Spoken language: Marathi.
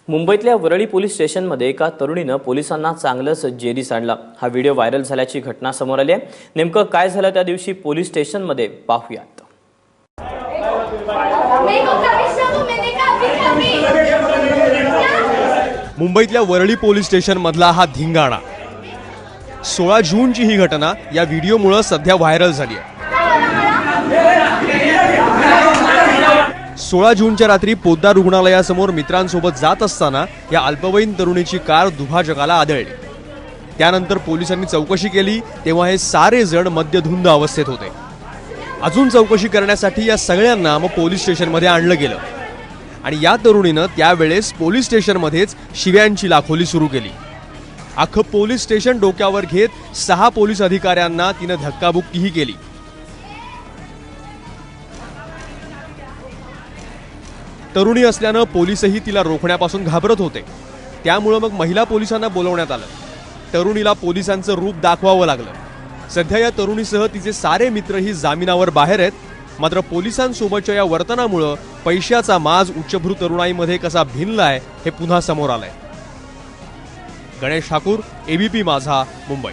मुंबईतल्या वरळी पोलीस स्टेशनमध्ये एका तरुणीनं पोलिसांना चांगलंच जेरी सांडला। हा व्हिडिओ व्हायरल झाल्याची घटना समोर आली आहे। नेमकं काय झालं त्या दिवशी पोलीस स्टेशनमध्ये पाहूयात। मुंबईतल्या वरळी पोलीस स्टेशन मधला हा धिंगाणा। 16 जूनची ही घटना या व्हिडिओमुळे सध्या व्हायरल झाली आहे। 16 जूनच्या रात्री पोद्दार रुग्णालयासमोर मित्रांसोबत जात असताना या अल्पवयीन तरुणीची कार दुभाजकाला आदळली। त्यानंतर पोलिसांनी चौकशी केली तेव्हा हे सारे जण मद्यधुंद अवस्थेत होते। अजून चौकशी करण्यासाठी या सगळ्यांना मग पोलीस स्टेशनमध्ये आणलं गेलं आणि या तरुणीनं त्यावेळेस पोलीस स्टेशनमध्येच शिव्यांची लाखोली सुरू केली। अख्खं पोलीस स्टेशन डोक्यावर घेत 6 पोलीस अधिकाऱ्यांना तिनं धक्काबुक्कीही केली। तरुणी असल्यानं पोलीसही तिला रोखण्यापासून घाबरत होते। त्यामुळे मग महिला पोलिसांना बोलवण्यात आलं। तरुणीला पोलिसांचं रूप दाखवावं लागलं। सध्या या तरुणीसह तिचे सारे मित्रही जामिनावर बाहेर आहेत। मात्र पोलिसांसोबतच्या या वर्तनामुळे पैशाचा माज उच्चभ्रू तरुणाईमध्ये कसा भिनलाय हे पुन्हा समोर आलंय। गणेश ठाकूर, एबीपी माझा, मुंबई।